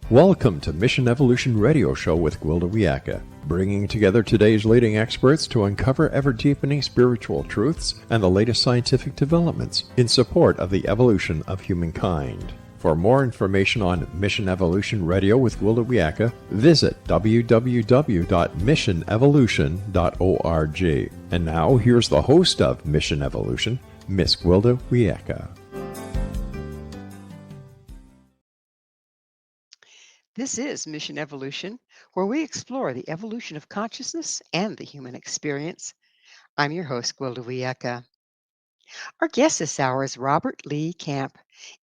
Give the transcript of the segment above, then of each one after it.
Welcome to Mission Evolution Radio Show with Gwilda Wiyaka, bringing together today's leading experts to uncover ever-deepening spiritual truths and the latest scientific developments in support of the evolution of humankind. For more information on Mission Evolution Radio with Gwilda Wiyaka, visit www.missionevolution.org. And now, here's the host of Mission Evolution, Miss Gwilda Wiyaka. This is Mission Evolution, where we explore the evolution of consciousness and the human experience. I'm your host, Gwilda Wiyaka. Our guest this hour is Robert Lee Camp,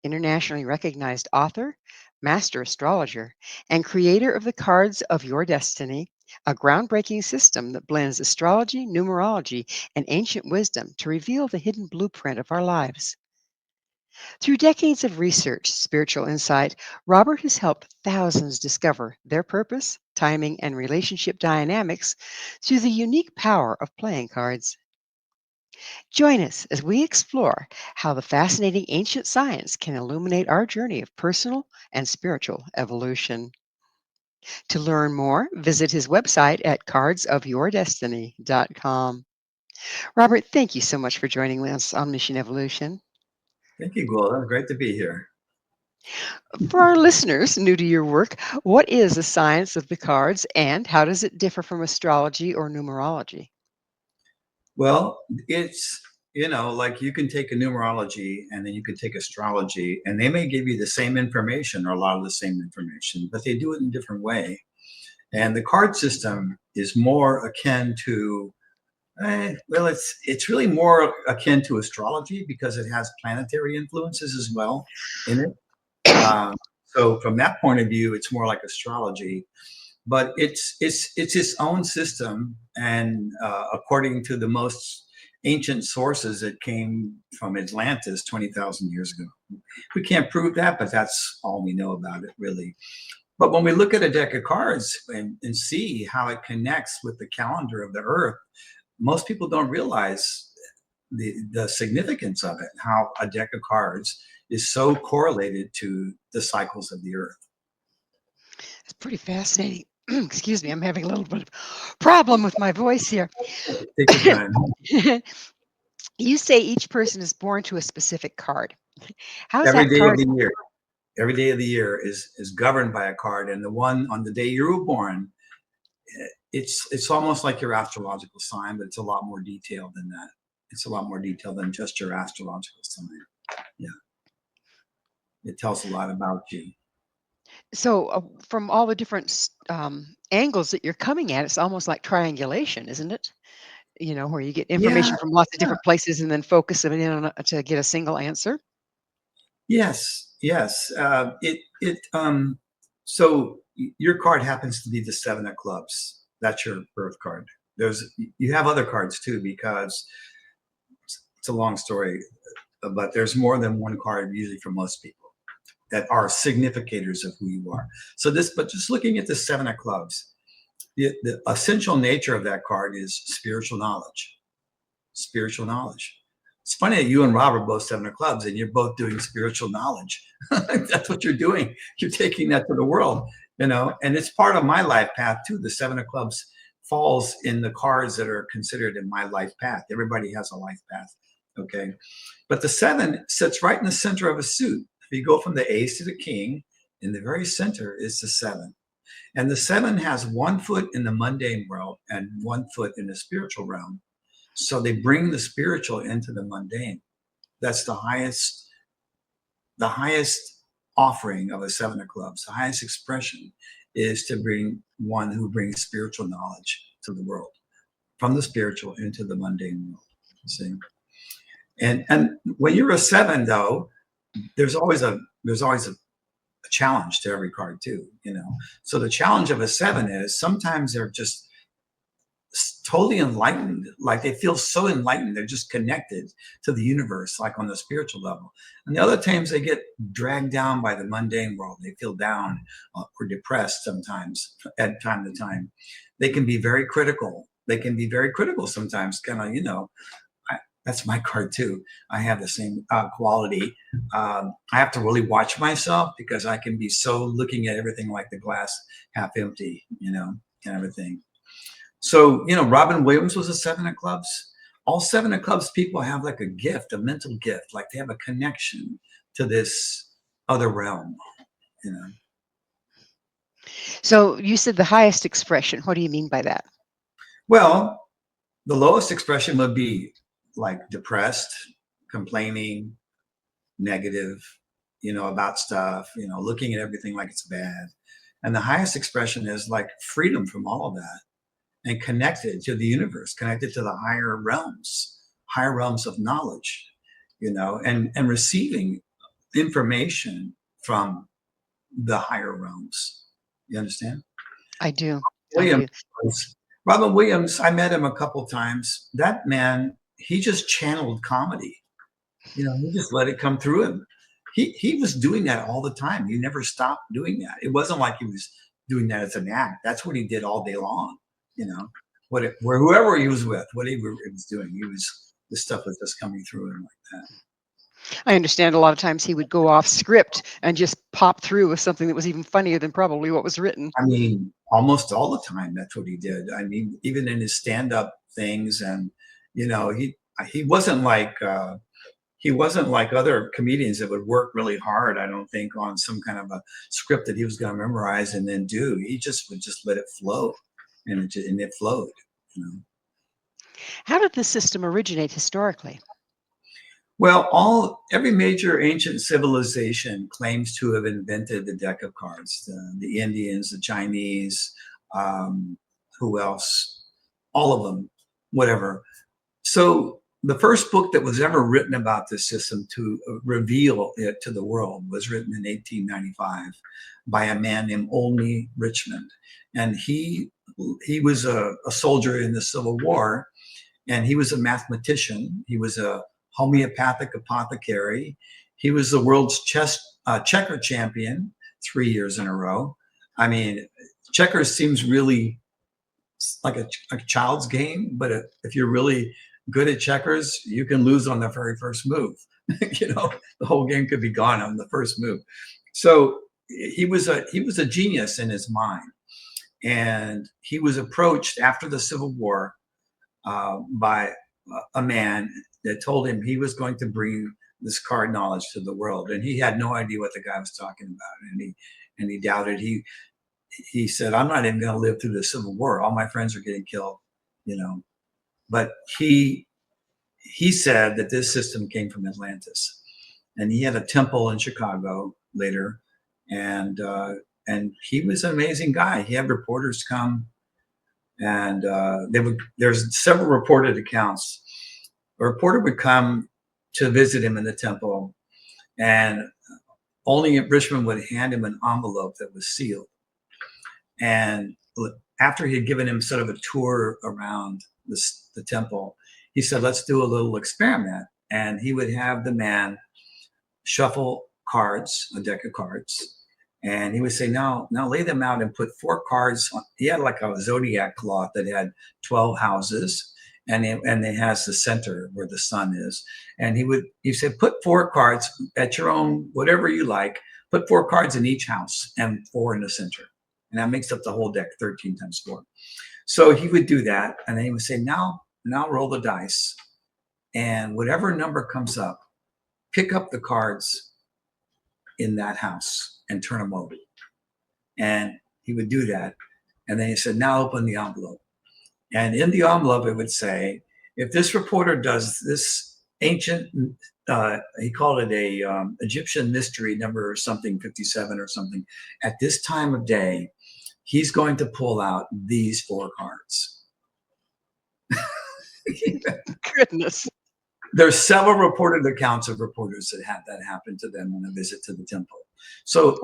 internationally recognized author, master astrologer, and creator of the Cards of Your Destiny, a groundbreaking system that blends astrology, numerology, and ancient wisdom to reveal the hidden blueprint of our lives. Through decades of research, spiritual insight, Robert has helped thousands discover their purpose, timing, and relationship dynamics through the unique power of playing cards. Join us as we explore how the fascinating ancient science can illuminate our journey of personal and spiritual evolution. To learn more, visit his website at cardsofyourdestiny.com. Robert, thank you so much for joining us on Mission Evolution. Thank you, Gwilda. Great to be here. For our listeners new to your work, what is the science of the cards and how does it differ from astrology or numerology? Well, it's, like you can take a numerology and then you can take astrology, and they may give you the same information or a lot of the same information, but they do it in a different way. And the card system is more akin to, it's really more akin to astrology because it has planetary influences as well in it. So from that point of view, it's more like astrology, but it's its own system. And according to the most ancient sources, it came from Atlantis 20,000 years ago. We can't prove that, but that's all we know about it, really. But when we look at a deck of cards and see how it connects with the calendar of the Earth, most people don't realize the significance of it, how a deck of cards is so correlated to the cycles of the Earth. It's pretty fascinating. Excuse me, I'm having a little bit of problem with my voice here. Take your time. You say each person is born to a specific card. How's Every that day card? of the year. Every day of the year is governed by a card, and the one on the day you were born, it's almost like your astrological sign, but it's a lot more detailed than that. It's a lot more detailed than just your astrological sign. Yeah, it tells a lot about you. So, from all the different angles that you're coming at, it's almost like triangulation, isn't it? Where you get information from lots of different places and then focus it in on to get a single answer. Yes. So your card happens to be the 7 of clubs. That's your birth card. You have other cards too, because it's a long story, but there's more than one card usually for most people that are significators of who you are. But just looking at the 7 of clubs, the essential nature of that card is spiritual knowledge. Spiritual knowledge. It's funny that you and Rob are both 7 of clubs and you're both doing spiritual knowledge. That's what you're doing. You're taking that to the world, and it's part of my life path too. The 7 of clubs falls in the cards that are considered in my life path. Everybody has a life path. Okay. But the 7 sits right in the center of a suit. If you go from the ace to the king, in the very center is the 7. And the 7 has 1 foot in the mundane world and 1 foot in the spiritual realm. So they bring the spiritual into the mundane. That's the highest offering of a 7 of clubs. The highest expression is to bring one who brings spiritual knowledge to the world, from the spiritual into the mundane world. See? And when you're a 7, though, there's always a challenge to every card too. So the challenge of a 7 is sometimes they're just totally enlightened, like they feel so enlightened, they're just connected to the universe, like on the spiritual level. And the other times they get dragged down by the mundane world. They feel down or depressed sometimes at time to time. They can be very critical. Sometimes, kind of, That's my card too. I have the same quality. I have to really watch myself because I can be so looking at everything like the glass half empty, kind of a thing. So, Robin Williams was a 7 of clubs. All 7 of clubs people have like a gift, a mental gift, like they have a connection to this other realm, So you said the highest expression. What do you mean by that? Well, the lowest expression would be like depressed, complaining, negative, about stuff, looking at everything like it's bad. And the highest expression is like freedom from all of that and connected to the universe, connected to the higher realms of knowledge, and receiving information from the higher realms. You understand? I do. Williams, Robin Williams, I met him a couple times. That man, he just channeled comedy. He just let it come through him. He was doing that all the time. He never stopped doing that. It wasn't like he was doing that as an act. That's what he did all day long. Whoever he was with, whatever he was doing, this stuff was just coming through him like that. I understand a lot of times he would go off script and just pop through with something that was even funnier than probably what was written. I mean, almost all the time, that's what he did. I mean, even in his stand-up things, and he wasn't like other comedians that would work really hard, I don't think, on some kind of a script that he was going to memorize and then do. He just would just let it flow, and it flowed. How did this system originate historically? Well, every major ancient civilization claims to have invented the deck of cards. The Indians, the Chinese, who else? All of them, whatever. So the first book that was ever written about this system to reveal it to the world was written in 1895 by a man named Olney Richmond. And he was a soldier in the Civil War, and he was a mathematician. He was a homeopathic apothecary. He was the world's checker champion 3 years in a row. I mean, checkers seems really like a child's game, but if you're really good at checkers, you can lose on the very first move. The whole game could be gone on the first move. So he was a genius in his mind, and he was approached after the Civil War by a man that told him he was going to bring this card knowledge to the world, and he had no idea what the guy was talking about, and he doubted. He said, "I'm not even going to live through the Civil War. All my friends are getting killed," But he said that this system came from Atlantis, and he had a temple in Chicago later, and he was an amazing guy. He had reporters come, and there's several reported accounts. A reporter would come to visit him in the temple, and only Richmond would hand him an envelope that was sealed. And after he had given him sort of a tour around the temple, he said, "Let's do a little experiment." And he would have the man shuffle cards, a deck of cards, and he would say, now lay them out and put 4 cards on. He had like a zodiac cloth that had 12 houses, and it has the center where the sun is. And he said, put 4 cards at your own, whatever you like, put 4 cards in each house and 4 in the center. And that makes up the whole deck, 13 times 4. So he would do that, and then he would say, now roll the dice, and whatever number comes up, pick up the cards in that house and turn them over. And he would do that. And then he said, now open the envelope. And in the envelope, it would say, if this reporter does this ancient, he called it a Egyptian mystery number or something, 57 or something, at this time of day, he's going to pull out these 4 cards. Goodness. There's several reported accounts of reporters that had that happen to them on a visit to the temple. So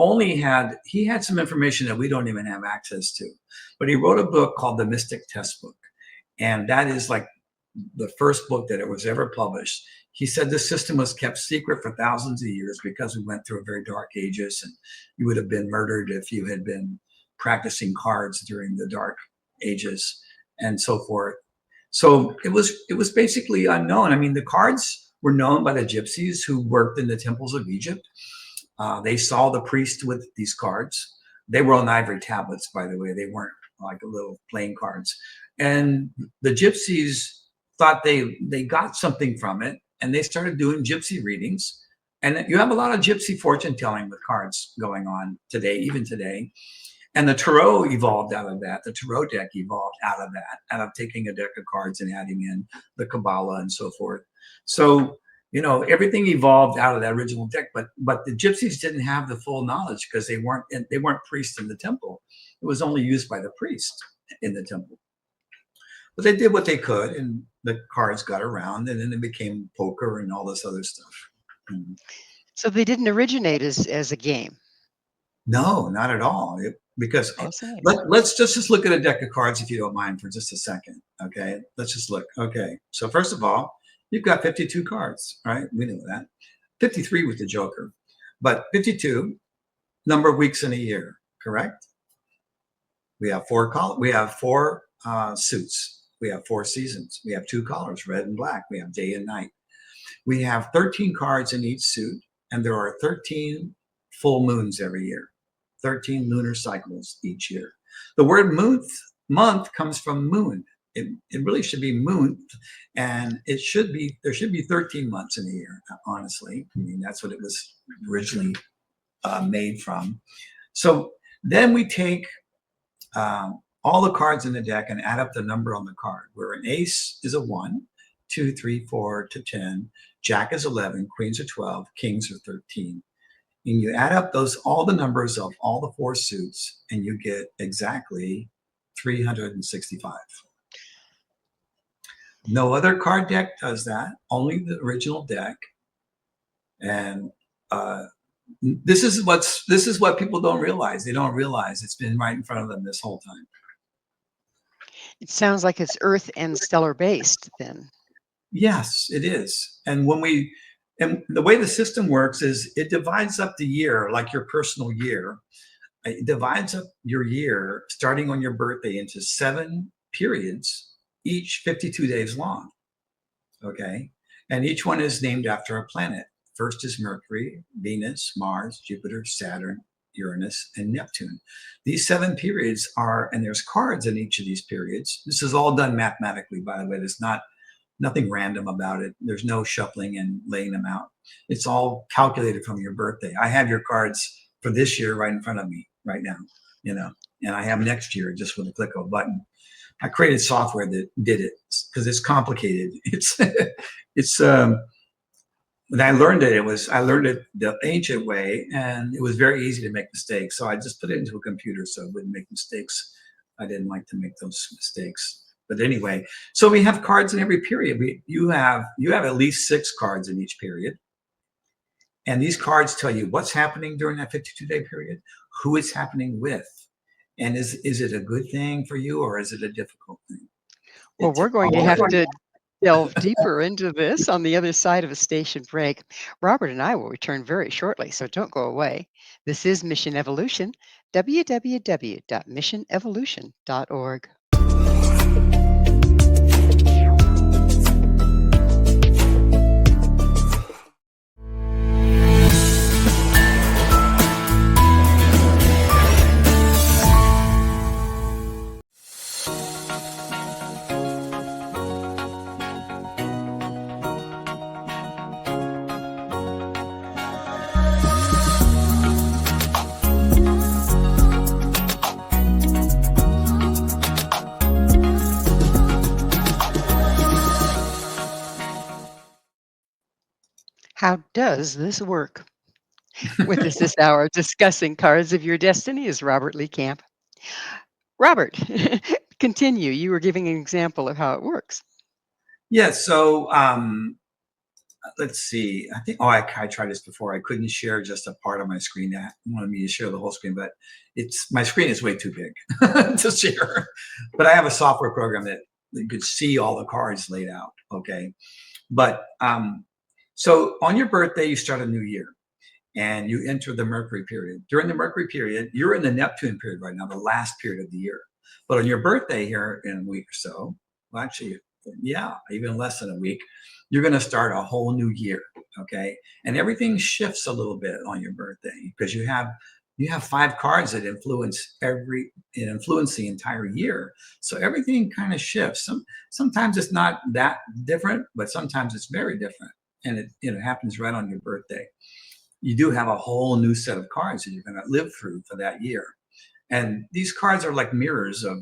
he had some information that we don't even have access to, but he wrote a book called The Mystic Test Book. And that is like the first book that it was ever published. He said the system was kept secret for thousands of years because we went through very dark ages, and you would have been murdered if you had been practicing cards during the dark ages and so forth. So it was basically unknown. I mean, the cards were known by the gypsies who worked in the temples of Egypt. They saw the priest with these cards. They were on ivory tablets, by the way. They weren't like little playing cards. And the gypsies thought they got something from it, and they started doing gypsy readings. And you have a lot of gypsy fortune telling with cards going on today, even today. And the tarot evolved out of that. The tarot deck evolved out of that, out of taking a deck of cards and adding in the Kabbalah and so forth. So, you know, everything evolved out of that original deck, but the gypsies didn't have the full knowledge because they weren't priests in the temple. It was only used by the priest in the temple. But they did what they could, and the cards got around, and then it became poker and all this other stuff. So they didn't originate as a game. No, not at all. Because let's just look at a deck of cards, if you don't mind, for just a second. Okay, let's just look. Okay, so first of all, you've got 52 cards, right? We know that. 53 with the Joker, but 52 number of weeks in a year, correct? We have four suits. We have 4 seasons. We have 2 colors, red and black. We have day and night. We have 13 cards in each suit, and there are 13 full moons every year, 13 lunar cycles each year. The word month comes from moon. It really should be moon, and there should be 13 months in a year, honestly. I mean, that's what it was originally made from. So then we take all the cards in the deck and add up the number on the card, where an ace is a 1, 2, 3, 4 to 10, jack is 11, queens are 12, kings are 13. And you add up all the numbers of all the 4 suits, and you get exactly 365. No other card deck does that, only the original deck. And this is what people don't realize. They don't realize it's been right in front of them this whole time. It sounds like it's Earth and stellar based then. Yes, it is. And the way the system works is it divides up the year, like your personal year. It divides up your year starting on your birthday into 7 periods, each 52 days long. Okay. And each one is named after a planet. First is Mercury, Venus, Mars, Jupiter, Saturn, Uranus, and Neptune. These 7 periods and there's cards in each of these periods. This is all done mathematically, by the way. There's nothing random about it. There's no shuffling and laying them out. It's all calculated from your birthday. I have your cards for this year right in front of me right now, you know, and I have next year just with a click of a button. I created software that did it because it's complicated. When I learned it, I learned it the ancient way, and it was very easy to make mistakes. So I just put it into a computer so it wouldn't make mistakes. I didn't like to make those mistakes. But anyway, so we have cards in every period. You have at least 6 cards in each period. And these cards tell you what's happening during that 52-day period, who it's happening with. And is it a good thing for you, or is it a difficult thing? Well, we're going to have to delve deeper into this on the other side of a station break. Robert and I will return very shortly, so don't go away. This is Mission Evolution, www.missionevolution.org. How does this work? With us this hour discussing cards of your destiny is Robert Lee Camp. Robert, continue. You were giving an example of how it works. Yes. So let's see. I think I tried this before. I couldn't share just a part of my screen. I wanted me to share the whole screen, but my screen is way too big to share. But I have a software program that could see all the cards laid out. Okay. But so on your birthday, you start a new year and you enter the Mercury period. During the Mercury period, you're in the Neptune period right now, the last period of the year. But on your birthday here in a week or so, well, actually yeah, even less than a week, you're going to start a whole new year. Okay. And everything shifts a little bit on your birthday because you have 5 cards that influence the entire year. So everything kind of shifts. Sometimes it's not that different, but sometimes it's very different. And it happens right on your birthday. You do have a whole new set of cards that you're going to live through for that year. And these cards are like mirrors of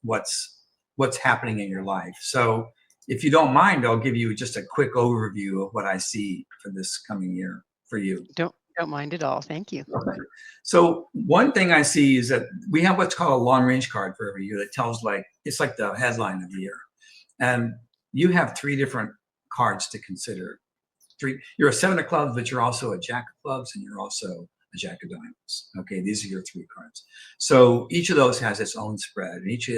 what's happening in your life. So if you don't mind, I'll give you just a quick overview of what I see for this coming year for you. Don't mind at all. Thank you. Okay. So one thing I see is that we have what's called a long range card for every year that tells it's like the headline of the year. And you have 3 different cards to consider. You're a 7 of clubs, but you're also a jack of clubs and you're also a jack of diamonds. Okay, these are your 3 cards. So each of those has its own spread, and each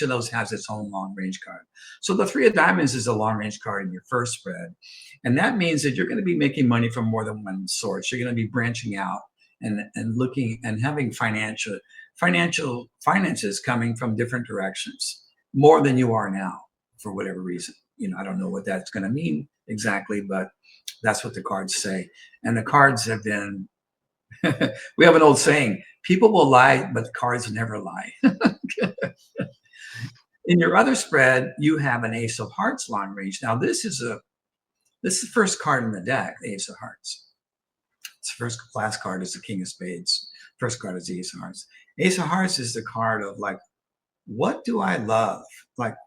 of those has its own long range card. So the 3 of diamonds is a long range card in your first spread, and that means that you're going to be making money from more than one source. You're going to be branching out and looking and having finances coming from different directions, more than you are now for whatever reason. I don't know what that's going to mean exactly, but that's what the cards say. And the cards have been, we have an old saying, people will lie, but the cards never lie. In your other spread, you have an Ace of Hearts long range. Now, this is the first card in the deck, the Ace of Hearts. Its first class card is the King of Spades. First card is the Ace of Hearts. Ace of Hearts is the card of what do I love?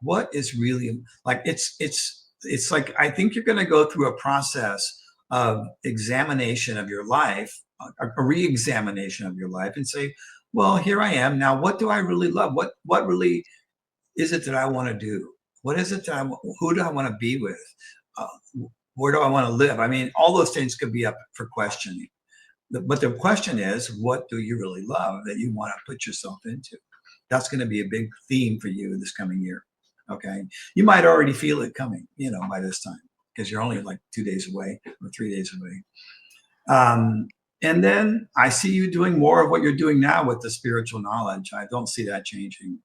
What is really it's like, I think you're going to go through a process of examination of your life, a re-examination of your life, and say, well, here I am now. What do I really love? What really is it that I want to do? What is it that who do I want to be with? Where do I want to live? I mean, all those things could be up for questioning. But the question is, what do you really love that you want to put yourself into? That's going to be a big theme for you this coming year. Okay. You might already feel it coming, by this time, because you're only 2 days away or 3 days away. And then I see you doing more of what you're doing now with the spiritual knowledge. I don't see that changing.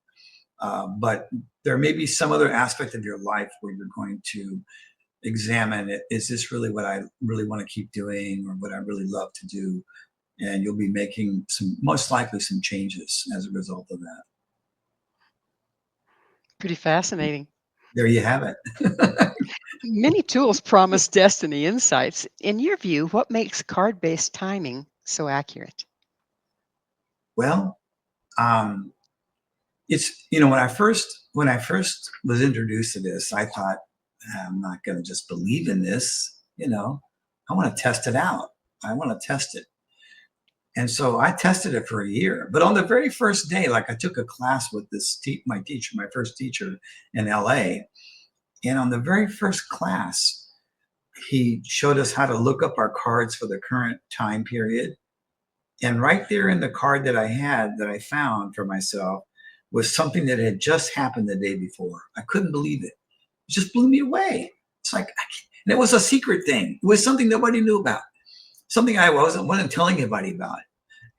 But there may be some other aspect of your life where you're going to examine it. Is this really what I really want to keep doing, or what I really love to do? And you'll be making most likely some changes as a result of that. Pretty fascinating. There you have it. Many tools promise destiny insights. In your view, what makes card-based timing so accurate? Well, it's when I first was introduced to this, I thought, I'm not going to just believe in this. I want to test it out. I want to test it. And so I tested it for a year. But on the very first day, I took a class with my first teacher in LA. And on the very first class, he showed us how to look up our cards for the current time period. And right there in the card that I found for myself was something that had just happened the day before. I couldn't believe it. It just blew me away. It's and it was a secret thing. It was something nobody knew about. Something I wasn't telling anybody about.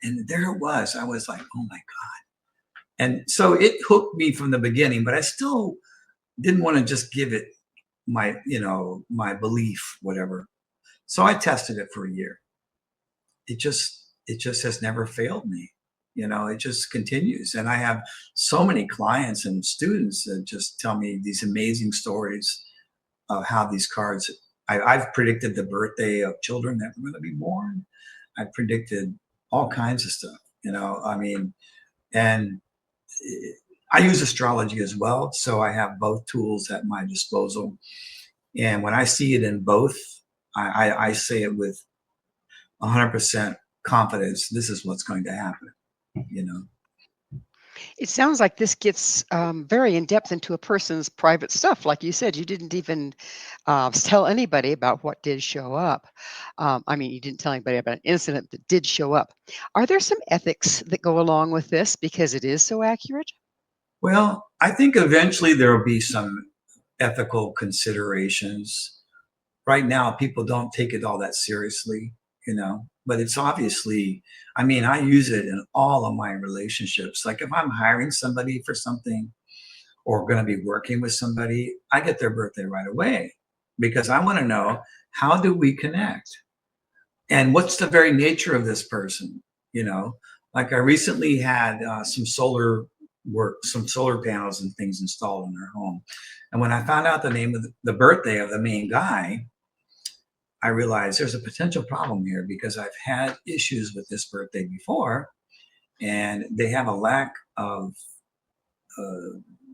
And there it was. I was like, oh my God. And so it hooked me from the beginning, but I still didn't want to just give it my belief, whatever. So I tested it for a year. It just has never failed me. It just continues. And I have so many clients and students that just tell me these amazing stories of how these cards, I've predicted the birthday of children that were going to be born. I predicted all kinds of stuff, and I use astrology as well. So I have both tools at my disposal. And when I see it in both, I say it with 100% confidence. This is what's going to happen, It sounds like this gets very in depth into a person's private stuff. Like you said, you didn't even tell anybody about what did show up. You didn't tell anybody about an incident that did show up. Are there some ethics that go along with this because it is so accurate? Well, I think eventually there will be some ethical considerations. Right now, people don't take it all that seriously, but it's obviously, I use it in all of my relationships. Like if I'm hiring somebody for something, or going to be working with somebody, I get their birthday right away because I want to know, how do we connect? And what's the very nature of this person? You know, like I recently had some solar panels and things installed in their home. And when I found out the name of the birthday of the main guy, I realized there's a potential problem here because I've had issues with this birthday before, and they have a lack of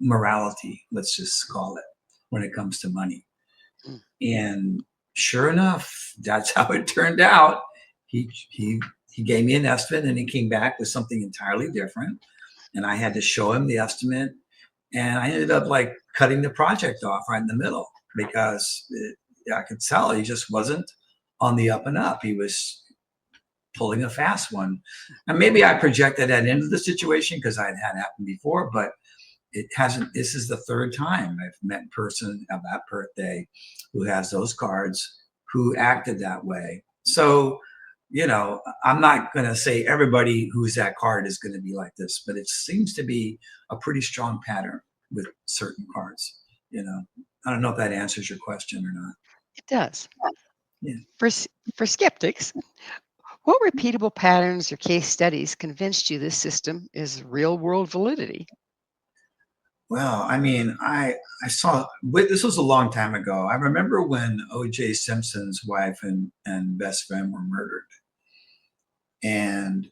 morality, let's just call it, when it comes to money. Mm. And sure enough, that's how it turned out. He gave me an estimate, and he came back with something entirely different. And I had to show him the estimate, and I ended up like cutting the project off right in the middle because I could tell he just wasn't on the up and up. He was pulling a fast one. And maybe I projected that into the situation because I'd had happened before, but it hasn't. This is the third time I've met a person of that birthday who has those cards, who acted that way. So, you know, I'm not going to say everybody who's that card is going to be like this, but it seems to be a pretty strong pattern with certain cards. You know, I don't know if that answers your question or not. It does. Yeah. For skeptics, what repeatable patterns or case studies convinced you this system is real world validity? Well, I mean, I saw this was a long time ago. I remember when O.J. Simpson's wife and best friend were murdered, and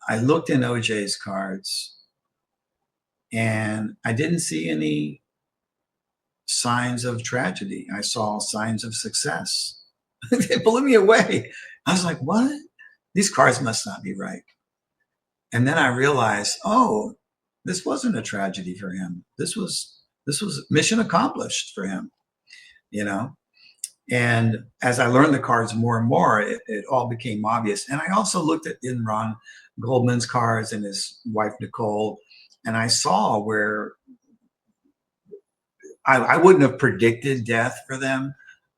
I looked in O.J.'s cards, and I didn't see any signs of tragedy. I saw signs of success. It blew me away. I was like, "What? These cards must not be right." And then I realized, oh, this wasn't a tragedy for him. This was mission accomplished for him, you know. And as I learned the cards more and more, it all became obvious. And I also looked at in Ron Goldman's cards and his wife Nicole, and I saw where I wouldn't have predicted death for them,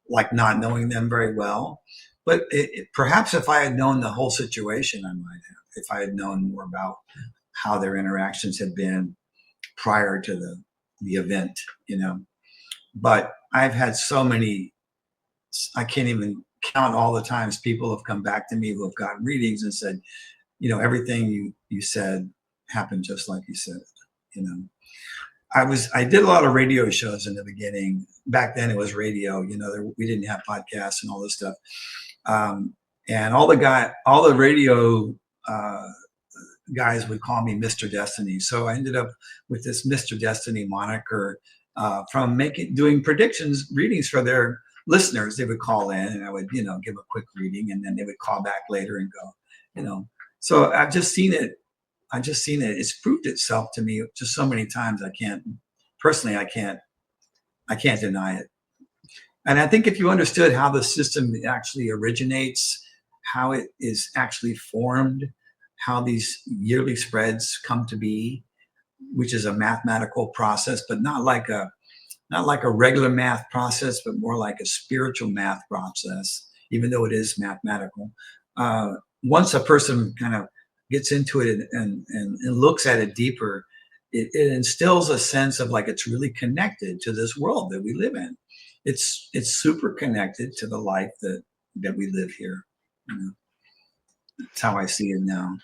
like not knowing them very well. But perhaps if I had known the whole situation, I might have. If I had known more about how their interactions had been prior to the event, you know. But I've had so many, I can't even count all the times people have come back to me who have gotten readings and said, you know, everything you said happened just like you said it, you know. I did a lot of radio shows in the beginning. Back then it was radio, you know, we didn't have podcasts and all this stuff. And all the radio guys would call me Mr. Destiny. So I ended up with this Mr. Destiny moniker from doing predictions, readings for their listeners. They would call in and I would, you know, give a quick reading, and then they would call back later and go, you know. So I've just seen it. It's proved itself to me just so many times. I can't deny it. And I think if you understood how the system actually originates, how it is actually formed, how these yearly spreads come to be, which is a mathematical process, but not like a regular math process, but more like a spiritual math process, even though it is mathematical. Once a person kind of gets into it and looks at it deeper, it instills a sense of like it's really connected to this world that we live in. It's super connected to the life that we live here. You know? That's how I see it now.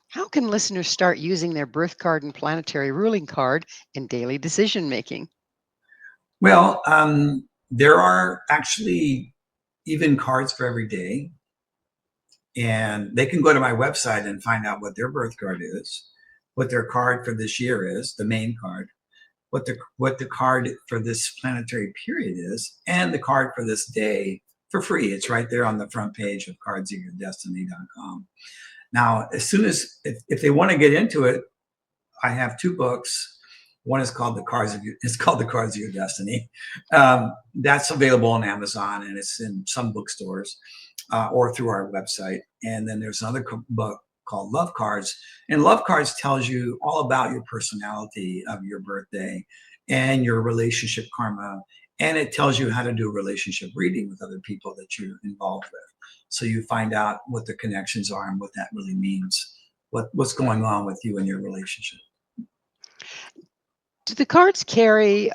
How can listeners start using their birth card and planetary ruling card in daily decision making? Well, there are actually even cards for every day, and they can go to my website and find out what their birth card is, what their card for this year is, the main card, what the card for this planetary period is, and the card for this day for free. It's right there on the front page of cardsofyourdestiny.com. Now, as soon as if they want to get into it, I have two books. One is called The Cards of Your Destiny. That's available on Amazon, and it's in some bookstores or through our website. And then there's another book called Love Cards. And Love Cards tells you all about your personality of your birthday and your relationship karma. And it tells you how to do a relationship reading with other people that you're involved with. So you find out what the connections are and what that really means, what's going on with you in your relationship. Do the cards carry,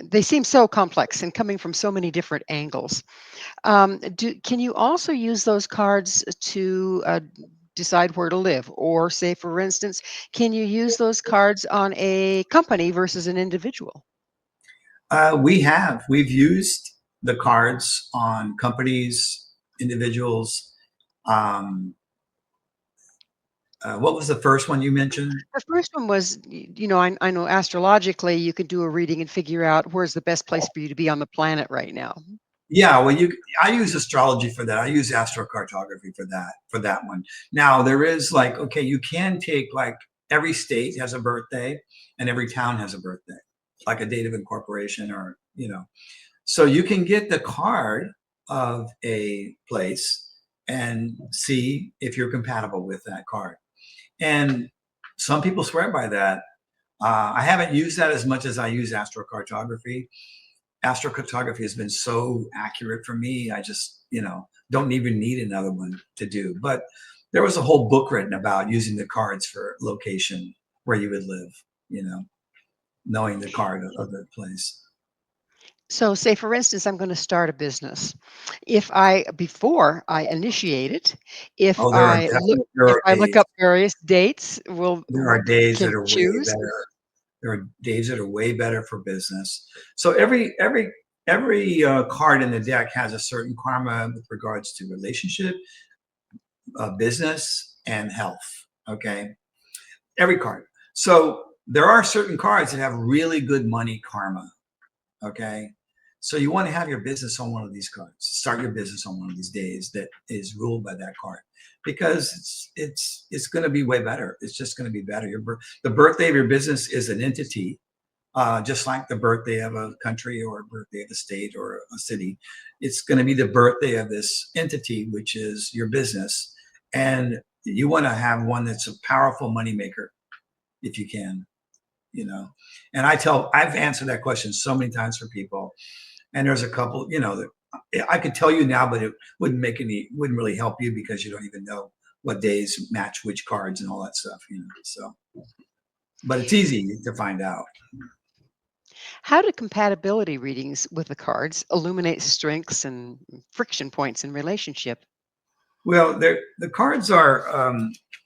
they seem so complex and coming from so many different angles. Can you also use those cards to decide where to live? Or, say, for instance, can you use those cards on a company versus an individual? We've used the cards on companies, individuals. Um, what was the first one you mentioned? The first one was, I know astrologically you could do a reading and figure out where's the best place for you to be on the planet right now. Yeah, well, I use astrology for that. I use astrocartography for that one. Now there is like, okay, you can take like every state has a birthday and every town has a birthday, like a date of incorporation or, so you can get the card of a place and see if you're compatible with that card. And some people swear by that. I haven't used that as much as I use astrocartography. Astrocartography has been so accurate for me. I just, don't even need another one to do. But there was a whole book written about using the cards for location where you would live, knowing the card of the place. So, say for instance, I'm going to start a business. Before I initiate it, if Oh, I look, if I look up various dates, there are days can that are way choose. better. There are days that are way better for business. So every card in the deck has a certain karma with regards to relationship, business, and health. Okay, every card. So there are certain cards that have really good money karma. Okay, so you want to have your business on one of these cards. Start your business on one of these days that is ruled by that card, because it's going to be way better. It's just going to be better. The birthday of your business is an entity, just like the birthday of a country or a birthday of a state or a city. It's going to be the birthday of this entity, which is your business, and you want to have one that's a powerful moneymaker if you can. And I've answered that question so many times for people, and there's a couple, that I could tell you now, but it wouldn't really help you because you don't even know what days match which cards and all that stuff, so, but it's easy to find out. How do compatibility readings with the cards illuminate strengths and friction points in relationship? Well, the cards are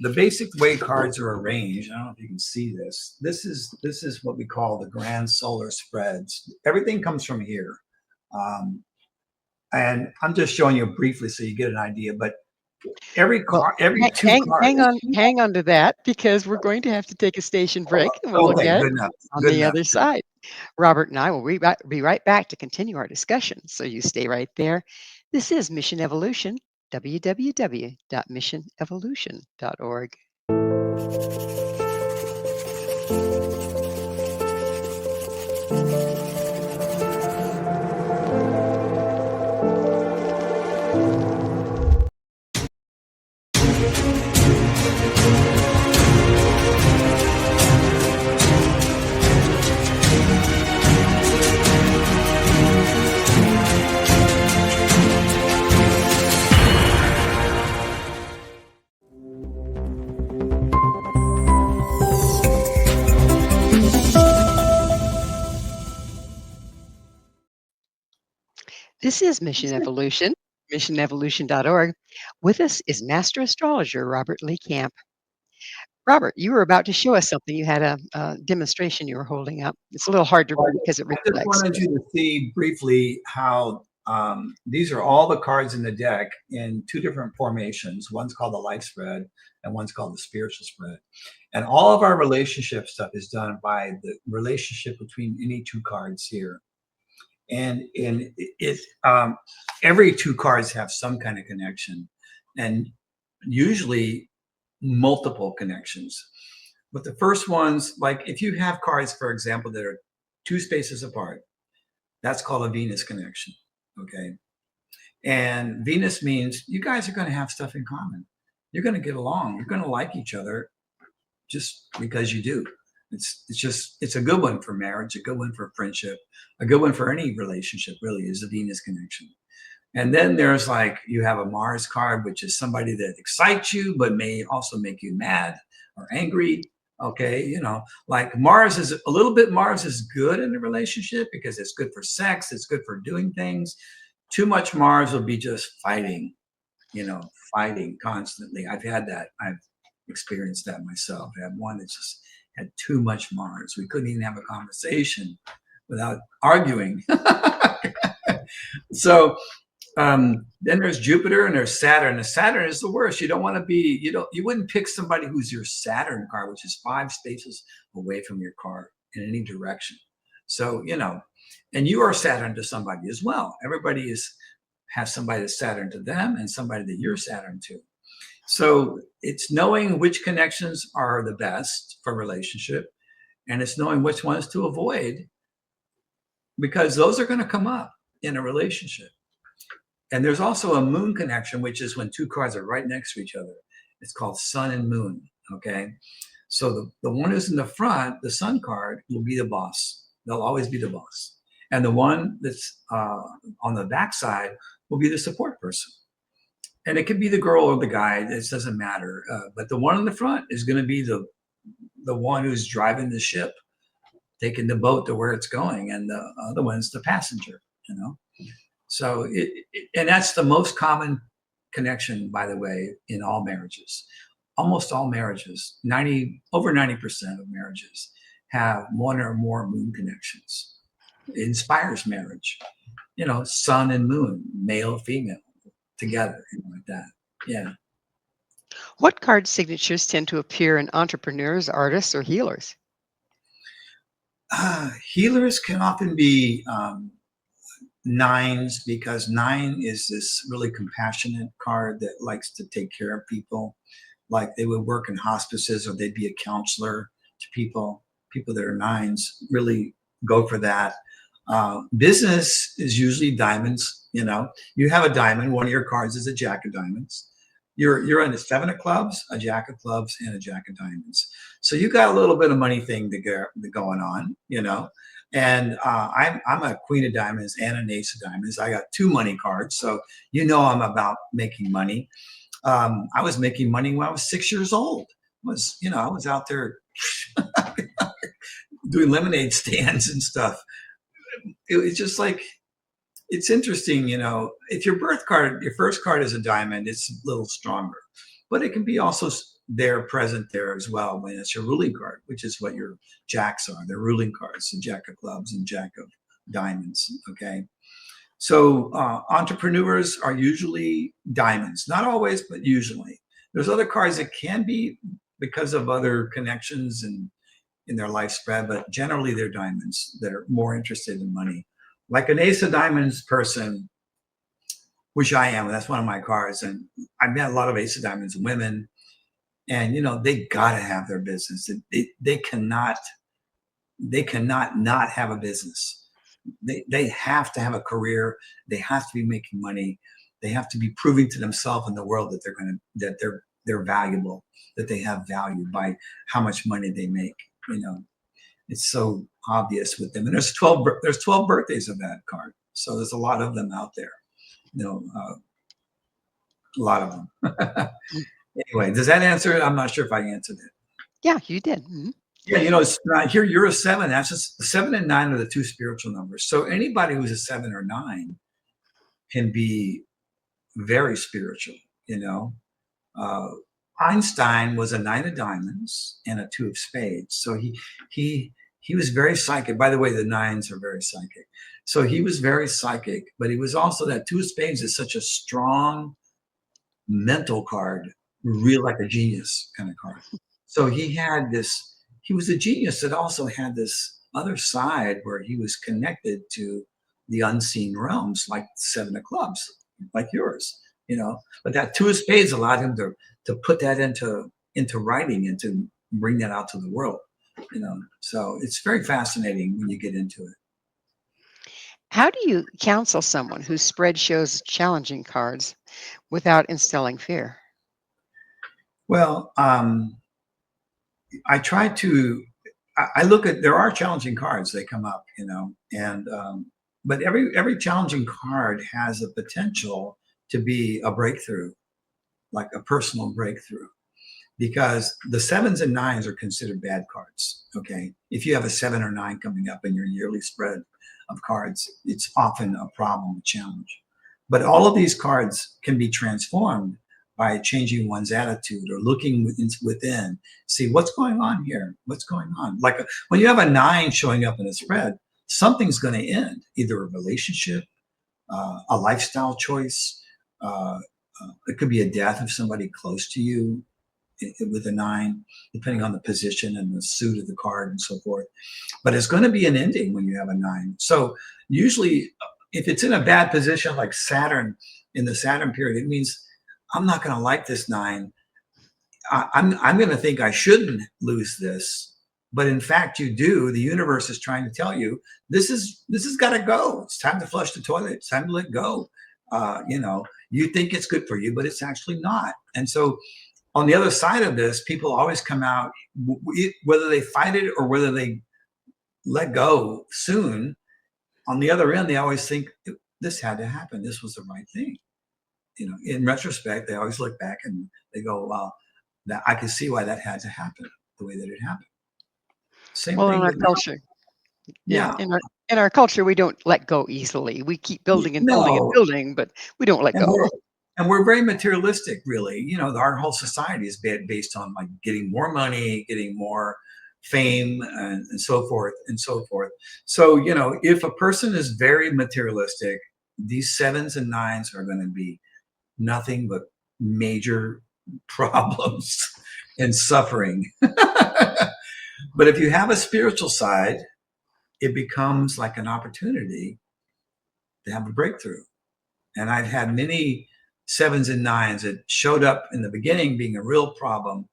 the basic way cards are arranged. I don't know if you can see this. This is what we call the grand solar spreads. Everything comes from here, and I'm just showing you briefly so you get an idea. But every Well, every two cards. hang on to that because we're going to have to take a station break and we'll look Okay, at it good enough. on Good the enough. other side. Robert and I will be right back to continue our discussion. So you stay right there. This is Mission Evolution, www.missionevolution.org. This is Mission Evolution, missionevolution.org. With us is Master Astrologer Robert Lee Camp. Robert, you were about to show us something. You had a demonstration you were holding up. It's a little hard to Well, read because it I just reflects. wanted you to see briefly how these are all the cards in the deck in two different formations. One's called the life spread and one's called the spiritual spread. And all of our relationship stuff is done by the relationship between any two cards here. And every two cards have some kind of connection, and usually multiple connections. But the first ones, like if you have cards, for example, that are two spaces apart, that's called a Venus connection. Okay. And Venus means you guys are going to have stuff in common. You're going to get along. You're going to like each other just because you do. It's a good one for marriage, a good one for friendship, a good one for any relationship, really, is the Venus connection. And then there's like, you have a Mars card, which is somebody that excites you, but may also make you mad or angry. Okay, like Mars is a little bit. Mars is good in a relationship because it's good for sex. It's good for doing things. Too much Mars will be just fighting, fighting constantly. I've had that. I've experienced that myself. I had one that just had too much Mars. We couldn't even have a conversation without arguing. So then there's Jupiter and there's Saturn. And Saturn is the worst. You don't want to be, you wouldn't pick somebody who's your Saturn card, which is 5 spaces away from your card in any direction. So, and you are Saturn to somebody as well. Everybody has somebody that's Saturn to them and somebody that you're Saturn to. So it's knowing which connections are the best for relationship, and it's knowing which ones to avoid, because those are going to come up in a relationship. And there's also a moon connection, which is when two cards are right next to each other. It's called sun and moon. Okay. So the one who's in the front, the sun card, will be the boss. They'll always be the boss. And the one that's on the backside will be the support person. And it could be the girl or the guy. It doesn't matter. But the one in the front is going to be the one who's driving the ship, taking the boat to where it's going. And the other one's the passenger, So and that's the most common connection, by the way, in all marriages. Almost all marriages, over 90% of marriages have one or more moon connections. It inspires marriage. Sun and moon, male, female, together, like that. Yeah. What card signatures tend to appear in entrepreneurs, artists, or healers? Healers can often be nines, because 9 is this really compassionate card that likes to take care of people. Like they would work in hospices, or they'd be a counselor to people. People that are 9s really go for that. Business is usually diamonds. You have a diamond. One of your cards is a jack of diamonds. You're in a 7 of clubs, a jack of clubs, and a jack of diamonds. So you got a little bit of money thing going on, And I'm a queen of diamonds and an ace of diamonds. I got 2 money cards, so I'm about making money. I was making money when I was 6 years old. I was out there doing lemonade stands and stuff. It was just like, it's interesting, if your birth card, your first card is a diamond, it's a little stronger, but it can be also present there as well when it's your ruling card, which is what your jacks are. They're ruling cards, the jack of clubs and jack of diamonds. Okay. So entrepreneurs are usually diamonds, not always, but usually. There's other cards that can be because of other connections and in their life spread, but generally they're diamonds. They're more interested in money. Like an ace of diamonds person, which I am, that's one of my cards. And I've met a lot of ace of diamonds women, and they gotta have their business. They cannot not have a business. They have to have a career. They have to be making money. They have to be proving to themselves and the world that they're valuable, that they have value by how much money they make. It's so obvious with them. And there's 12 birthdays of that card. So there's a lot of them out there. A lot of them. Anyway, does that answer it? I'm not sure if I answered it. Yeah, you did. Mm-hmm. Yeah, it's not here. You're a 7. That's just 7 and 9 are the 2 spiritual numbers. So anybody who's a 7 or 9 can be very spiritual. Einstein was a 9 of diamonds and a 2 of spades. So he was very psychic. By the way, the 9s are very psychic. So he was very psychic, but he was also, that 2 of spades is such a strong mental card, real, like a genius kind of card. So he was a genius that also had this other side where he was connected to the unseen realms, like 7 of clubs, like yours, but that 2 of spades allowed him to put that into writing and to bring that out to the world, so it's very fascinating when you get into it. How do you counsel someone whose spread shows challenging cards without instilling fear? Well, I try to, I look at, there are challenging cards, they come up, and, but every challenging card has a potential to be a breakthrough, like a personal breakthrough. because the 7s and 9s are considered bad cards. Okay. If you have a 7 or 9 coming up in your yearly spread of cards, it's often a problem, a challenge. But all of these cards can be transformed by changing one's attitude or looking within, see what's going on here, what's going on. Like when you have a 9 showing up in a spread, something's going to end, either a relationship, a lifestyle choice. It could be a death of somebody close to you with a 9, depending on the position and the suit of the card and so forth. But it's going to be an ending when you have a 9. So usually, if it's in a bad position like Saturn in the Saturn period, it means I'm not going to like this 9. I'm going to think I shouldn't lose this. But in fact, you do. The universe is trying to tell you this has got to go. It's time to flush the toilet. It's time to let go. You think it's good for you, but it's actually not. And so on the other side of this, people always come out, whether they fight it or whether they let go soon. On the other end, they always think this had to happen. This was the right thing. In retrospect, they always look back and they go, well, that I can see why that had to happen the way that it happened. Same Well, thing in our with culture, yeah. in our culture, we don't let go easily. We keep building and building and No, building, but we don't let and go. we're very materialistic, really. Our whole society is based on like getting more money, getting more fame, and so forth and so forth. So if a person is very materialistic, these 7s and 9s are going to be nothing but major problems and suffering. But if you have a spiritual side, it becomes like an opportunity to have a breakthrough. And I've had many 7s and 9s that showed up in the beginning being a real problem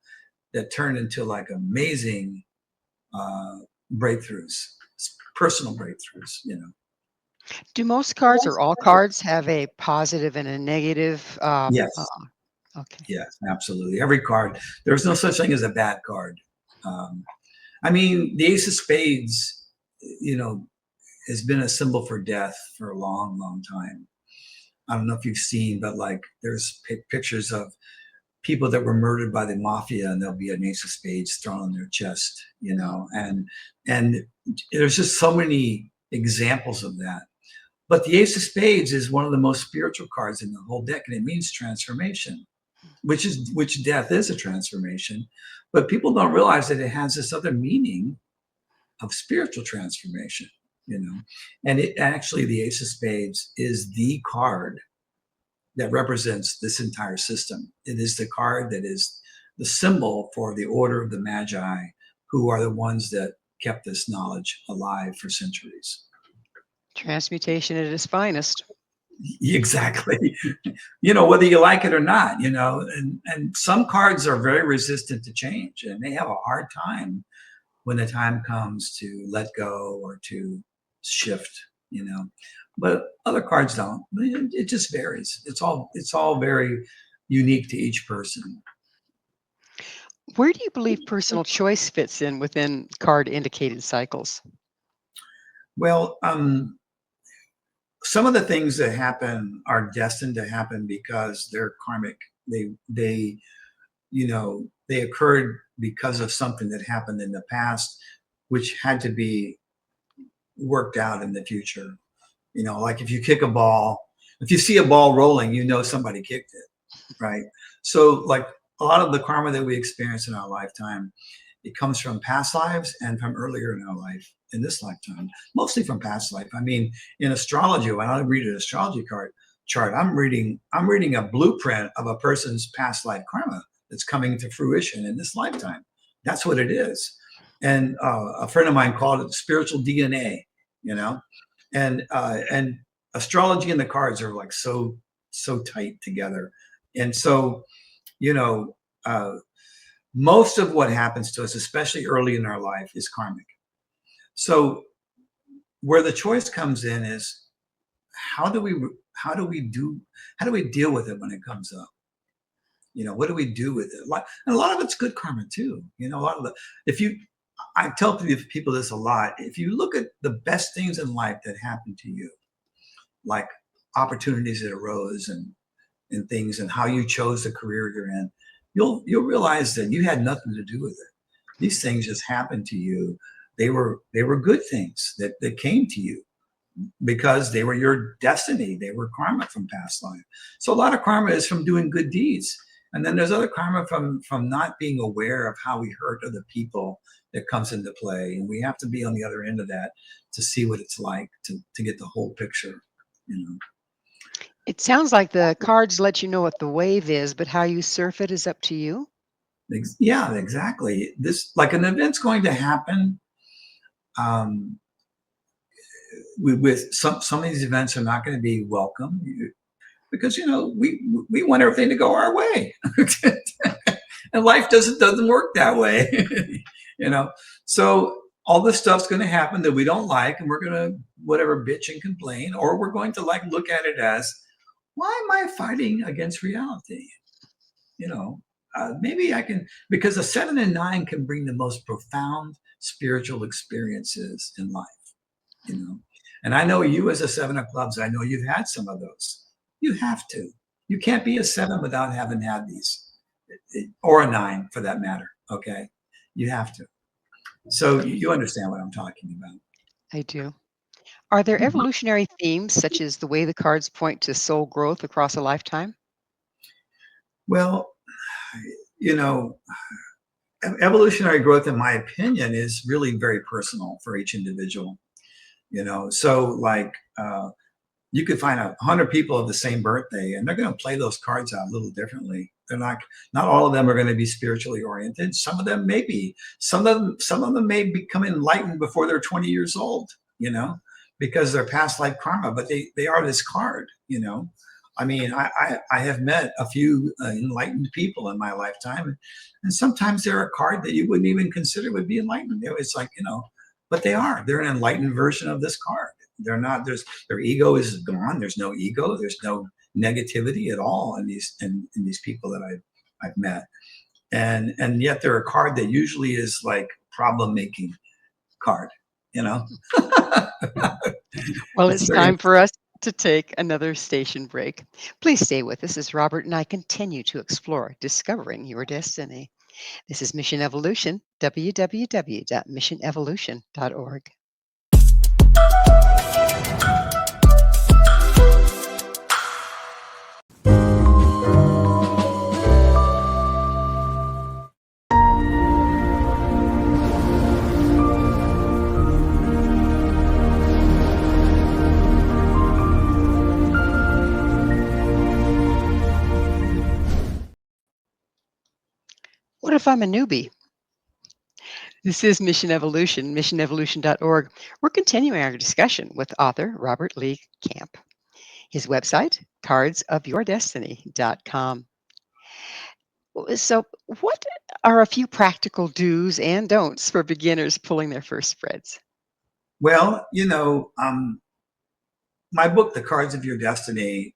that turned into like amazing breakthroughs, personal breakthroughs. Do most cards or all cards have a positive and a negative? Yes. Okay. Yes, absolutely. Every card. There's no such thing as a bad card. The Ace of Spades, has been a symbol for death for a long, long time. I don't know if you've seen, but like there's pictures of people that were murdered by the mafia, and there'll be an Ace of Spades thrown on their chest, and there's just so many examples of that. But the Ace of Spades is one of the most spiritual cards in the whole deck, and it means transformation, which death is a transformation. But people don't realize that it has this other meaning of spiritual transformation, and it actually, the Ace of Spades is the card that represents this entire system. It is the card that is the symbol for the order of the Magi, who are the ones that kept this knowledge alive for centuries. Transmutation at its finest. Exactly. Whether you like it or not, and some cards are very resistant to change, and they have a hard time when the time comes to let go or to shift, but other cards don't. It just varies. It's all very unique to each person. Where do you believe personal choice fits in within card indicated cycles? Well, some of the things that happen are destined to happen because they're karmic. They occurred because of something that happened in the past, which had to be worked out in the future. Like if you kick a ball, if you see a ball rolling, somebody kicked it, right? So like a lot of the karma that we experience in our lifetime, it comes from past lives and from earlier in our life, in this lifetime, mostly from past life. In astrology, when I read an astrology chart, I'm reading a blueprint of a person's past life karma that's coming to fruition in this lifetime. That's what it is. And a friend of mine called it spiritual DNA, and astrology and the cards are like so tight together. And so, most of what happens to us, especially early in our life, is karmic. So where the choice comes in is how do we deal with it when it comes up? What do we do with it? And a lot of it's good karma too. I tell people this a lot. If you look at the best things in life that happened to you, like opportunities that arose and things and how you chose the career you're in, you'll realize that you had nothing to do with it. These things just happened to you. They were good things that came to you because they were your destiny. They were karma from past life. So a lot of karma is from doing good deeds. And then there's other karma from not being aware of how we hurt other people that comes into play. And we have to be on the other end of that to see what it's like to get the whole picture, you know. It sounds like the cards let you know what the wave is, but how you surf it is up to you. Yeah, exactly. This, like, an event's going to happen. Um, with some of these events are not going to be welcome because, you know, we want everything to go our way. And life doesn't work that way. You know, so all this stuff's going to happen that we don't like, and we're going to whatever bitch and complain, or we're going to like look at it as, why am I fighting against reality? You know, maybe I can, because a 7 and 9 can bring the most profound spiritual experiences in life, you know. And I know you as a 7 of clubs, I know you've had some of those. You have to. You can't be a 7 without having had these, or a 9 for that matter. Okay, you have to. So you understand what I'm talking about. I do. Are there evolutionary themes, such as the way the cards point to soul growth across a lifetime? Well, you know, evolutionary growth, in my opinion, is really very personal for each individual. You know, so like you could find 100 people of the same birthday, and they're going to play those cards out a little differently. They're not all of them are going to be spiritually oriented. Some of them may be. Some of them may become enlightened before they're 20 years old. You know, because they're past life karma, but they are this card. You know, I mean, I have met a few enlightened people in my lifetime, and sometimes they're a card that you wouldn't even consider would be enlightened. It's like, you know, but they're an enlightened version of this card. They're not, their ego is gone. There's no ego. There's no negativity at all in these people that I've met. And yet they're a card that usually is like problem making card, you know? Well, It's it's very time for us to take another station break. Please stay with us as Robert and I continue to explore discovering your destiny. This is Mission Evolution, www.missionevolution.org. What if I'm a newbie? This is Mission Evolution, missionevolution.org. We're continuing our discussion with author Robert Lee Camp. His website, cardsofyourdestiny.com. So, what are a few practical do's and don'ts for beginners pulling their first spreads? well, you know, my book, The Cards of Your Destiny,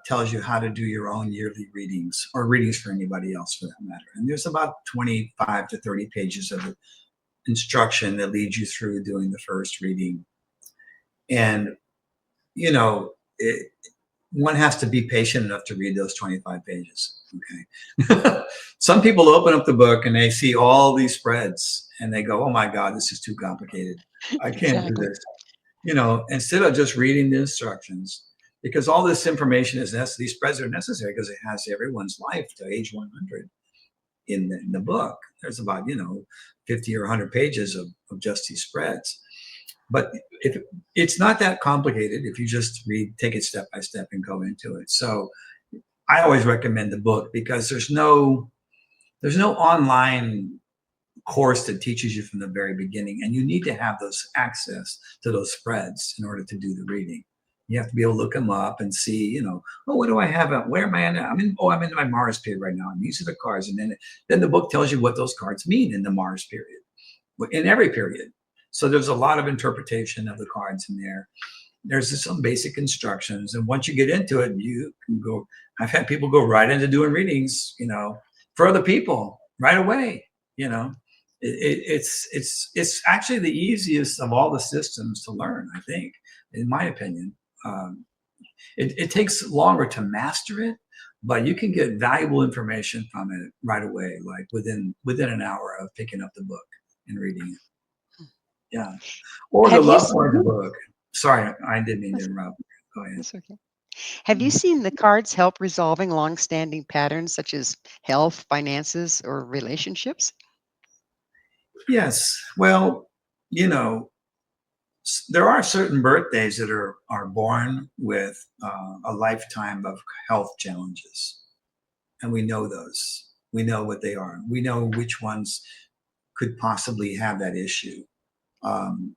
tells you how to do your own yearly readings, or readings for anybody else for that matter. And there's about 25 to 30 pages of instruction that leads you through doing the first reading. And, you know, one has to be patient enough to read those 25 pages. Okay. Some people open up the book and they see all these spreads and they go, oh my God, this is too complicated. I can't do Exactly. this. You know, instead of just reading the instructions, because all this information is necessary, these spreads are necessary because it has everyone's life to age 100 in the book. There's about, you know, 50 or 100 pages of just these spreads. But it's not that complicated if you just take it step by step and go into it. So I always recommend the book because there's no online course that teaches you from the very beginning, and you need to have those access to those spreads in order to do the reading. You have to be able to look them up and see, you know, oh, what do I have? Where am I? I'm in my Mars period right now, and these are the cards. And then the book tells you what those cards mean in the Mars period, in every period. So there's a lot of interpretation of the cards in there. There's some basic instructions, and once you get into it, you can go. I've had people go right into doing readings, you know, for other people right away. You know, it's actually the easiest of all the systems to learn, I think, in my opinion. It takes longer to master it, but you can get valuable information from it right away, like within an hour of picking up the book and reading it. Yeah. Or the Have you love seen, part of the book. Sorry, I didn't mean to interrupt. Go ahead. that's okay. Have you seen the cards help resolving long-standing patterns such as health, finances, or relationships? Yes. Well, you know, there are certain birthdays that are born with a lifetime of health challenges, and we know those. We know what they are. We know which ones could possibly have that issue. Um,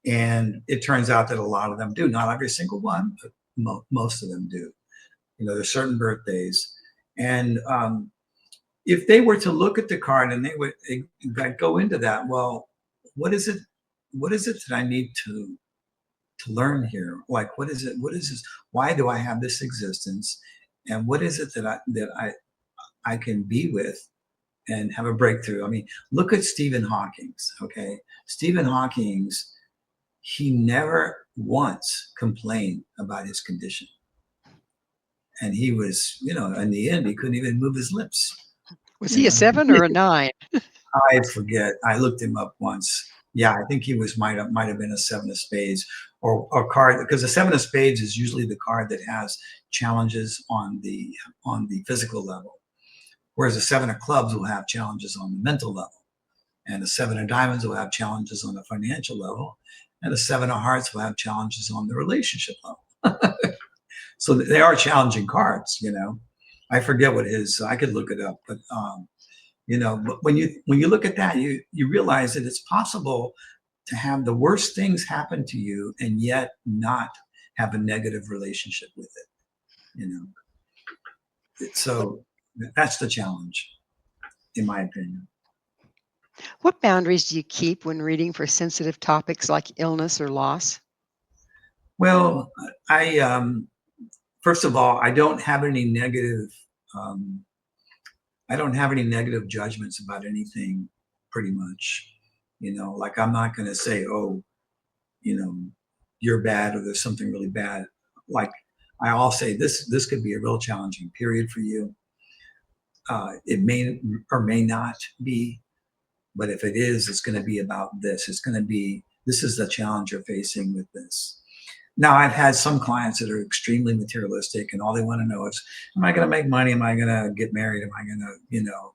and it turns out that a lot of them do. Not every single one, but most of them do. You know, there's certain birthdays, and if they were to look at the card and they would go into that, well, what is it? What is it that I need to learn here? Like, what is it? What is this? Why do I have this existence? And what is it that I can be with and have a breakthrough? I mean, look at Stephen Hawking's. Okay, Stephen Hawking's. He never once complained about his condition, and he was, you know, in the end, he couldn't even move his lips. Was You he a know, 7 or a 9? I forget. I looked him up once. Yeah, I think he was might have been a 7 of spades or a card, because the 7 of spades is usually the card that has challenges on the physical level, whereas the 7 of clubs will have challenges on the mental level, and the 7 of diamonds will have challenges on the financial level, and the 7 of hearts will have challenges on the relationship level. So they are challenging cards, you know. I forget what his. I could look it up, but you know, but when you look at that, you realize that it's possible to have the worst things happen to you and yet not have a negative relationship with it. You know, so that's the challenge, in my opinion. What boundaries do you keep when reading for sensitive topics like illness or loss? Well, I first of all, I don't have any negative. Um, I don't have any negative judgments about anything, pretty much. You know, like I'm not going to say, oh, you know, you're bad or there's something really bad. Like I'll say, this could be a real challenging period for you. It may or may not be, but if it is, it's going to be about this. It's going to be, this is the challenge you're facing with this. Now, I've had some clients that are extremely materialistic, and all they want to know is, am I going to make money? Am I going to get married? Am I going to, you know,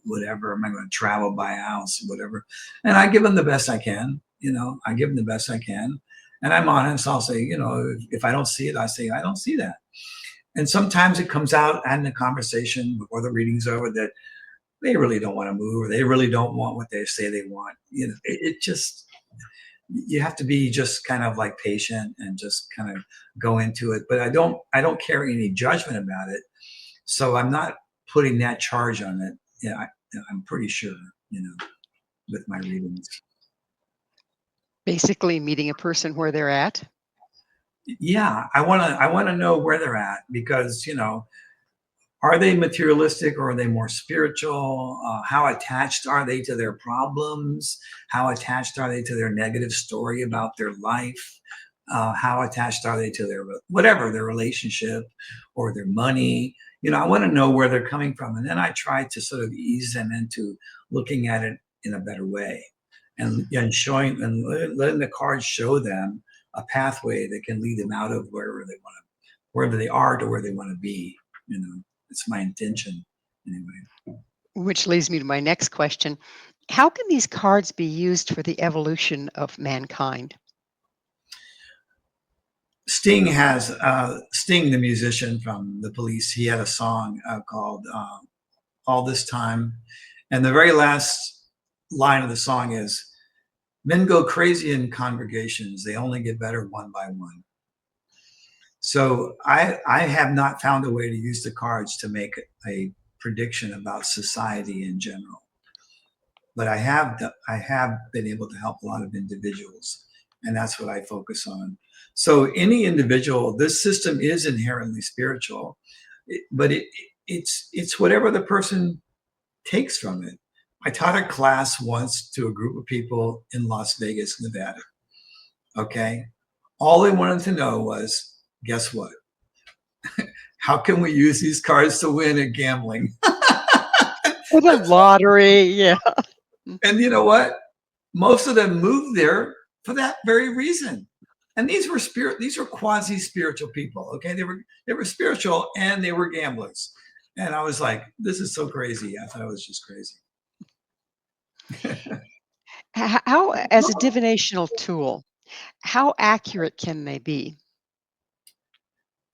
whatever? Am I going to travel, buy a house, whatever? And I give them the best I can. You know, I give them the best I can. And I'm honest. I'll say, you know, if I don't see it, I say, I don't see that. And sometimes it comes out in the conversation before the reading's over that they really don't want to move, or they really don't want what they say they want. You know, it just, you have to be just kind of like patient and just kind of go into it. But I don't carry any judgment about it, so I'm not putting that charge on it. Yeah, I'm pretty sure, you know, with my readings. Basically, meeting a person where they're at. Yeah, I want to know where they're at, because, you know, are they materialistic or are they more spiritual? How attached are they to their problems? How attached are they to their negative story about their life? How attached are they to their whatever, their relationship or their money? You know, I want to know where they're coming from, and then I try to sort of ease them into looking at it in a better way, and showing and letting the cards show them a pathway that can lead them out of wherever they are to where they want to be. You know. It's my intention anyway. Which leads me to my next question. How can these cards be used for the evolution of mankind? Sting the musician from the Police. He had a song called "All This Time," and the very last line of the song is, "Men go crazy in congregations; they only get better one by one." So I have not found a way to use the cards to make a prediction about society in general, but I have been able to help a lot of individuals, and that's what I focus on. So any individual, this system is inherently spiritual, but it's whatever the person takes from it. I taught a class once to a group of people in Las Vegas, Nevada. Okay, all they wanted to know was, guess what? how can we use these cards to win at gambling? For the lottery, yeah. And you know what? Most of them moved there for that very reason. And these were quasi-spiritual people. Okay, they were spiritual and they were gamblers. And I was like, this is so crazy. I thought it was just crazy. How, as a divinational tool, how accurate can they be?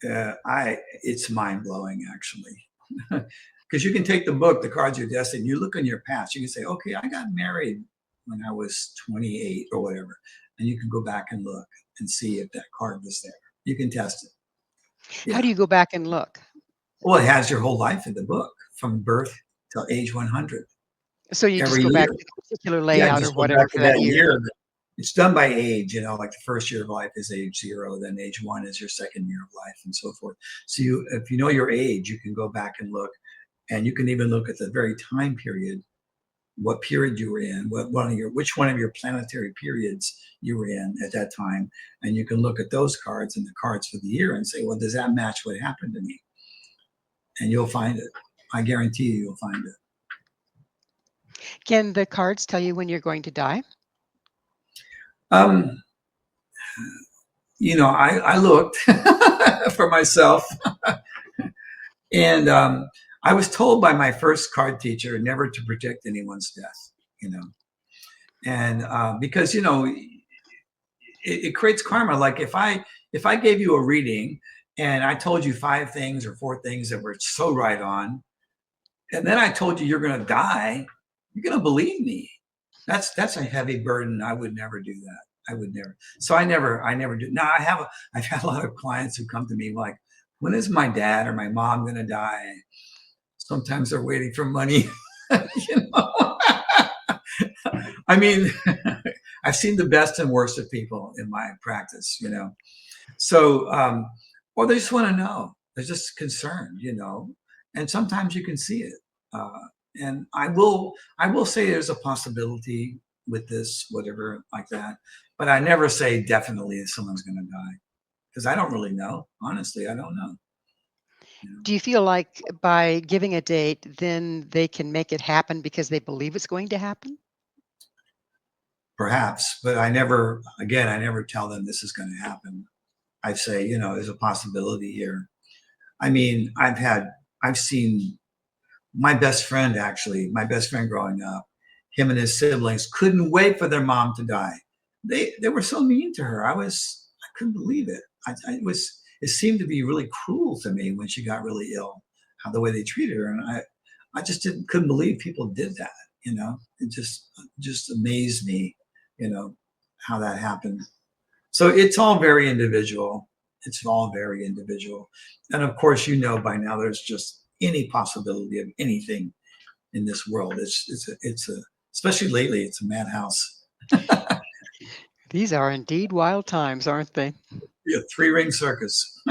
It's mind-blowing, actually. Because you can take the book, The Cards of Your Destiny, you look in your past, you can say, okay, I got married when I was 28 or whatever. And you can go back and look and see if that card was there. You can test it. Yeah. How do you go back and look? Well, it has your whole life in the book from birth till age 100. So you just Every go back year. to the particular Yeah, layout or just go whatever back to for that that year. year. It's done by age, like the first year of life is age 0, then age 1 is your second year of life, and so forth. So if you know your age, you can go back and look, and you can even look at the very time period, what period you were in, which one of your planetary periods you were in at that time, and you can look at those cards and the cards for the year and say, well, does that match what happened to me? And you'll find it. I guarantee you'll find it. Can the cards tell you when you're going to die? I looked for myself, and I was told by my first card teacher never to predict anyone's death, and because it creates karma. Like if I gave you a reading and I told you 5 things or 4 things that were so right on, and then I told you you're going to die, you're going to believe me. That's a heavy burden. I would never do that. I would never. So I never do. Now I've had a lot of clients who come to me like, when is my dad or my mom going to die? Sometimes they're waiting for money. I mean, I've seen the best and worst of people in my practice, So, or they just want to know. They're just concerned, and sometimes you can see it. And I will say there's a possibility with this, whatever like that. But I never say definitely that someone's going to die because I don't really know. Honestly, I don't know. Do you feel like by giving a date, then they can make it happen because they believe it's going to happen? Perhaps, but I never tell them this is going to happen. I say, there's a possibility here. I mean, I've seen my best friend growing up, him and his siblings couldn't wait for their mom to die. They were so mean to her. I couldn't believe it. It seemed to be really cruel to me when she got really ill, how the way they treated her. And I just couldn't believe people did that. It just amazed me, how that happened. So it's all very individual. And of course, by now there's just any possibility of anything in this world. It's especially lately, it's a madhouse. These are indeed wild times, aren't they? Yeah, 3-ring circus.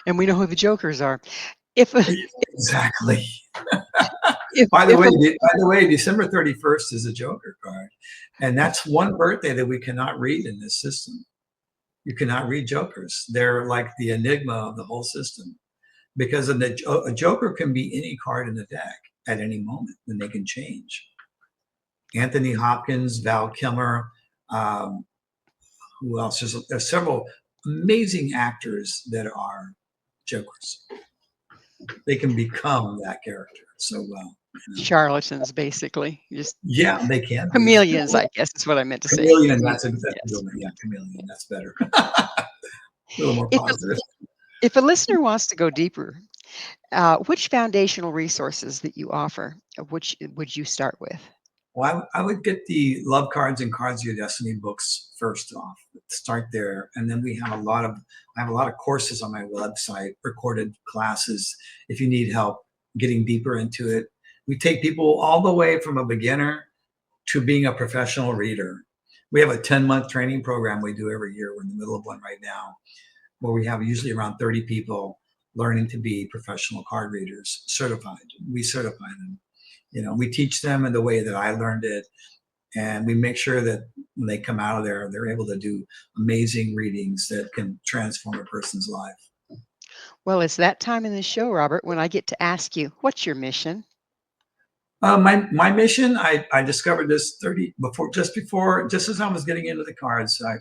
And we know who the jokers are. Exactly. By the way, December 31st is a Joker card. And that's one birthday that we cannot read in this system. You cannot read Jokers. They're like the enigma of the whole system. Because a Joker can be any card in the deck at any moment, and they can change. Anthony Hopkins, Val Kilmer, who else? There's several amazing actors that are Jokers. They can become that character so well. Charlatans, basically. Yeah, they can. Chameleons, I guess is what I meant to say. Chameleon, that's yes. Yeah, chameleon, that's better. A little more positive. If a listener wants to go deeper, which foundational resources that you offer, which would you start with? Well, I would get the Love Cards and Cards of Your Destiny books first off. Start there, and then I have a lot of courses on my website, recorded classes. If you need help getting deeper into it, we take people all the way from a beginner to being a professional reader. We have a 10-month training program we do every year. We're in the middle of one right now, where we have usually around 30 people learning to be professional card readers, certified. We certify them. We teach them in the way that I learned it, and we make sure that when they come out of there, they're able to do amazing readings that can transform a person's life. Well, it's that time in the show, Robert, when I get to ask you, what's your mission? My mission, I discovered this 30 before just as I was getting into the cards, I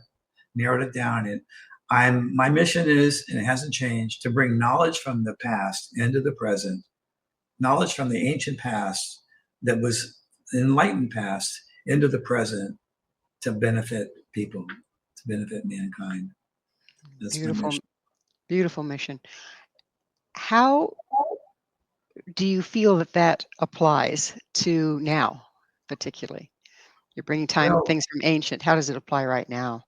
narrowed it down. And my mission is, and it hasn't changed, to bring knowledge from the past into the present, knowledge from the ancient past that was enlightened past into the present to benefit people, to benefit mankind. That's my Beautiful, mission. beautiful mission. How do you feel that that applies to now, particularly? You're bringing time Well, things from ancient. How does it apply right now?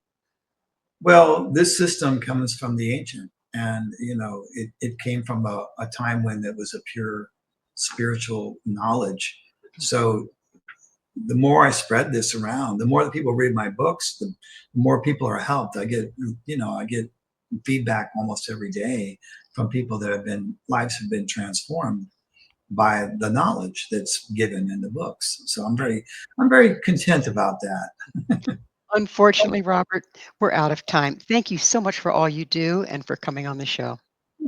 well, this system comes from the ancient, and it came from a time when it was a pure spiritual knowledge. So the more I spread this around, the more that people read my books, the more people are helped. I get feedback almost every day from people that lives have been transformed by the knowledge that's given in the books. So I'm very content about that. Unfortunately, Robert, we're out of time. Thank you so much for all you do and for coming on the show.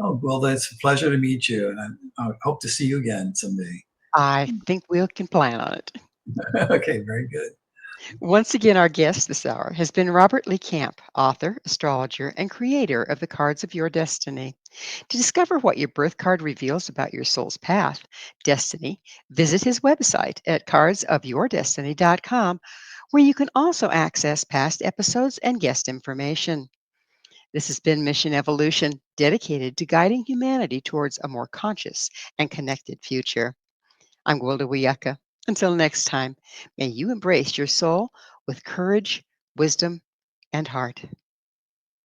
Oh, well, it's a pleasure to meet you, and I hope to see you again someday. I think we can plan on it. Okay, very good. Once again, our guest this hour has been Robert Lee Camp, author, astrologer, and creator of the Cards of Your Destiny. To discover what your birth card reveals about your soul's path, destiny, visit his website at cardsofyourdestiny.com, where you can also access past episodes and guest information. This has been Mission Evolution, dedicated to guiding humanity towards a more conscious and connected future. I'm Gwilda Wiyaka. Until next time, may you embrace your soul with courage, wisdom, and heart.